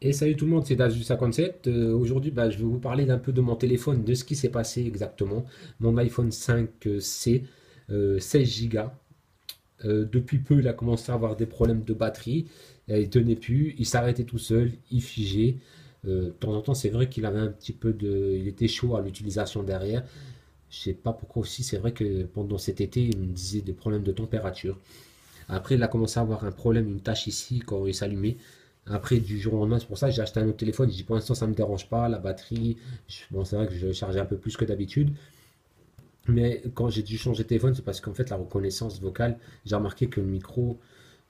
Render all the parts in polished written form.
Et salut tout le monde, c'est Dazu57. Aujourd'hui, je vais vous parler d'un peu de mon téléphone, de ce qui s'est passé exactement. Mon iPhone 5C, 16 Go. Depuis peu, il a commencé à avoir des problèmes de batterie. Il tenait plus, il s'arrêtait tout seul, il figeait. De temps en temps, c'est vrai qu'il avait un petit peu de. Il était chaud à l'utilisation derrière. Je sais pas pourquoi aussi, c'est vrai que pendant cet été, il me disait des problèmes de température. Après, il a commencé à avoir un problème, une tache ici quand il s'allumait. Après, du jour au lendemain, c'est pour ça que j'ai acheté un autre téléphone. J'ai dit pour l'instant, ça ne me dérange pas. La batterie, bon, c'est vrai que je chargeais un peu plus que d'habitude. Mais quand j'ai dû changer de téléphone, c'est parce qu'en fait, la reconnaissance vocale, j'ai remarqué que le micro,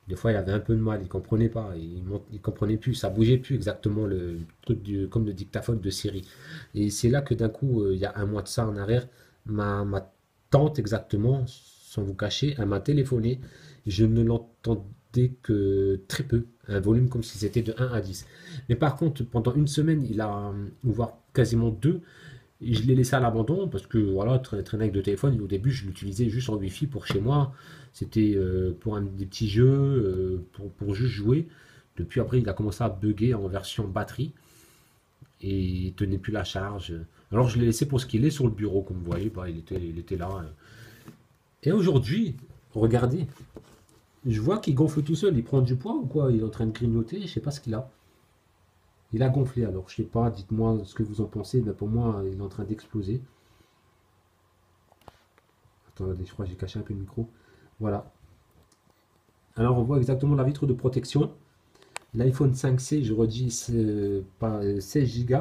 des fois, il avait un peu de mal. Il comprenait pas. Il comprenait plus. Ça bougeait plus exactement le truc comme le dictaphone de Siri. Et c'est là que d'un coup, il y a un mois de ça en arrière, ma tante exactement, sans vous cacher, elle m'a téléphoné. Je ne l'entendais que très peu. Un volume comme si c'était de 1 à 10. Mais par contre, pendant une semaine, ou voire quasiment deux, je l'ai laissé à l'abandon parce que voilà, traîner avec deux téléphones. Au début, je l'utilisais juste en Wi-Fi pour chez moi. C'était pour des petits jeux, pour juste jouer. Depuis après, il a commencé à bugger en version batterie et il tenait plus la charge. Alors je l'ai laissé pour ce qu'il est sur le bureau, comme vous voyez, il était là. Et aujourd'hui, regardez, je vois qu'il gonfle tout seul. Il prend du poids ou quoi? Il est en train de grignoter, je sais pas ce qu'il a. Il a gonflé alors, je sais pas, dites-moi ce que vous en pensez, mais pour moi, il est en train d'exploser. Attendez, je crois que j'ai caché un peu le micro. Voilà. Alors on voit exactement la vitre de protection. L'iPhone 5C, je redis, c'est pas 16 Go.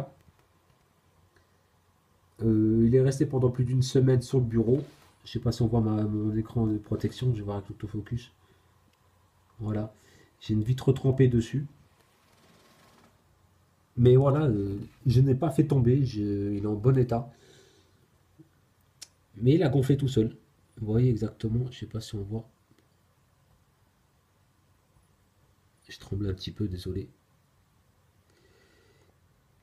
Il est resté pendant plus d'une semaine sur le bureau. Je sais pas si on voit mon écran de protection, je vais voir avec l'autofocus. Voilà. J'ai une vitre trempée dessus. Mais voilà, je n'ai pas fait tomber, il est en bon état. Mais il a gonflé tout seul. Vous voyez exactement, je sais pas si on voit. Je tremble un petit peu, désolé.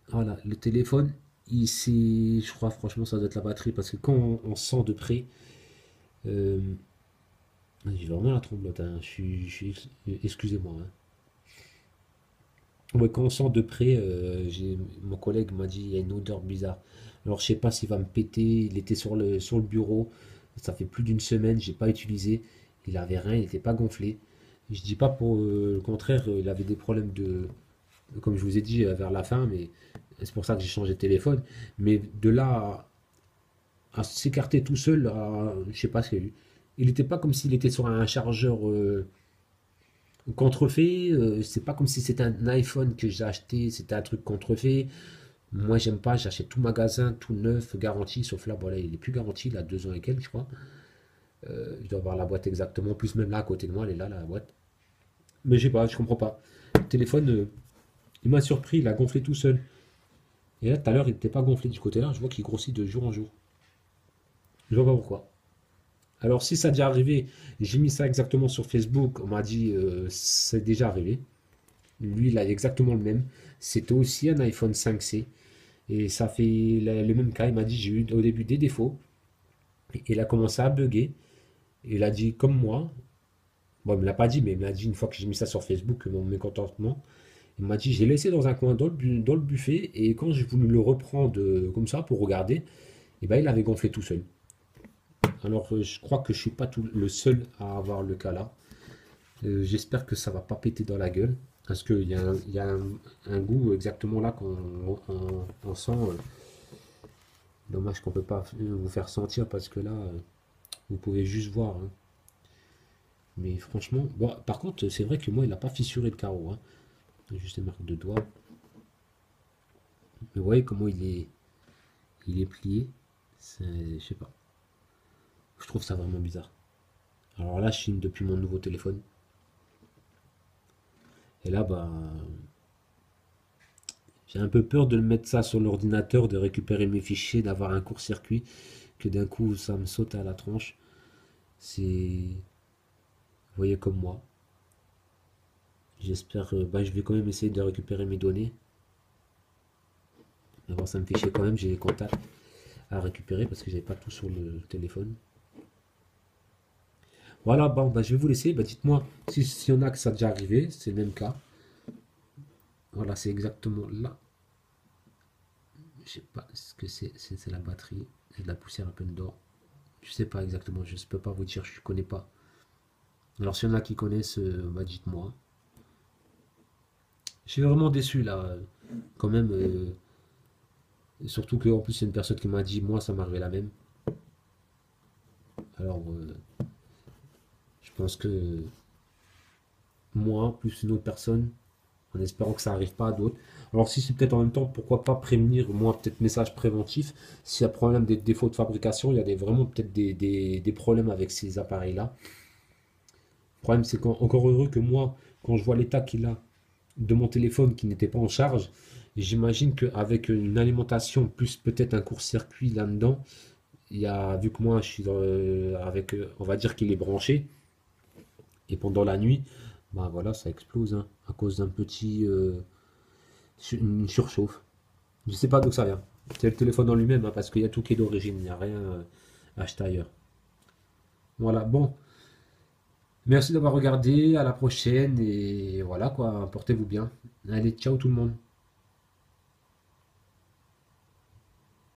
Voilà, le téléphone, je crois franchement ça doit être la batterie parce que quand on sent de près, euh, j'ai vraiment la tremblote, hein, excusez-moi, hein. Ouais, quand on sent de près, mon collègue m'a dit il y a une odeur bizarre. Alors je sais pas s'il va me péter, il était sur le bureau, ça fait plus d'une semaine, j'ai pas utilisé, il avait rien, il n'était pas gonflé. Je dis pas pour le contraire, il avait des problèmes comme je vous ai dit vers la fin, mais c'est pour ça que j'ai changé de téléphone. Mais de là à s'écarter tout seul, je sais pas ce qu'il y a eu. Il n'était pas comme s'il était sur un chargeur contrefait. C'est pas comme si c'était un iPhone que j'ai acheté, c'était un truc contrefait. Moi, j'aime pas, j'achète tout magasin, tout neuf, garanti, sauf là, voilà, il est plus garanti, il a 2 ans et quelques, je crois. Je dois avoir la boîte exactement, plus même là à côté de moi, elle est là, la boîte. Mais je sais pas, je comprends pas. Le téléphone, il m'a surpris, il a gonflé tout seul. Et là, tout à l'heure, il n'était pas gonflé du côté là, je vois qu'il grossit de jour en jour. Je vois pas pourquoi. Alors, si ça a déjà arrivé, j'ai mis ça exactement sur Facebook, on m'a dit c'est déjà arrivé. Lui, il a exactement le même. C'était aussi un iPhone 5C. Et ça fait le même cas. Il m'a dit j'ai eu au début des défauts. Et il a commencé à bugger. Il a dit comme moi. Bon, il ne me l'a pas dit, mais il m'a dit une fois que j'ai mis ça sur Facebook, mon mécontentement. Il m'a dit j'ai laissé dans un coin dans le buffet. Et quand j'ai voulu le reprendre comme ça pour regarder, et ben, il avait gonflé tout seul. Alors, je crois que je suis pas le seul à avoir le cas là. J'espère que ça va pas péter dans la gueule. Parce qu'il y a un goût exactement là qu'on sent. Dommage qu'on peut pas vous faire sentir parce que là, vous pouvez juste voir, hein. Mais franchement, bon, par contre, c'est vrai que moi, il n'a pas fissuré le carreau, hein. Juste des marques de doigts. Mais vous voyez comment il est plié. Je sais pas. Je trouve ça vraiment bizarre. Alors là, je filme depuis mon nouveau téléphone. Et là, j'ai un peu peur de le mettre ça sur l'ordinateur, de récupérer mes fichiers, d'avoir un court-circuit, que d'un coup ça me saute à la tronche. Vous voyez comme moi. J'espère, je vais quand même essayer de récupérer mes données. Mais bon, ça me fait chier quand même, j'ai les contacts à récupérer parce que j'ai pas tout sur le téléphone. Voilà, bon, je vais vous laisser. Dites-moi si y en a que ça a déjà arrivé, c'est le même cas. Voilà, c'est exactement là. Je sais pas ce que c'est la batterie. Il y a de la poussière un peu dedans. Je sais pas exactement, je ne peux pas vous dire, je ne connais pas. Alors s'il y en a qui connaissent, bah dites-moi. Je suis vraiment déçu là, quand même. Surtout qu'en plus c'est une personne qui m'a dit, moi ça m'arrivait la même. Alors je pense que moi, plus une autre personne, en espérant que ça n'arrive pas à d'autres. Alors si c'est peut-être en même temps, pourquoi pas prévenir, moi peut-être message préventif, s'il y a problème des défauts de fabrication, il y a vraiment peut-être des problèmes avec ces appareils-là. Le problème c'est qu'encore heureux que moi, quand je vois l'état qu'il a de mon téléphone qui n'était pas en charge, j'imagine qu'avec une alimentation plus peut-être un court-circuit là-dedans, vu que moi je suis avec, on va dire qu'il est branché, et pendant la nuit, bah voilà, ça explose hein, à cause d'un petit, une surchauffe. Je sais pas d'où ça vient. C'est le téléphone en lui-même, hein, parce qu'il y a tout qui est d'origine, il n'y a rien acheté ailleurs. Voilà, bon, merci d'avoir regardé, à la prochaine, et voilà quoi, portez-vous bien. Allez, ciao tout le monde.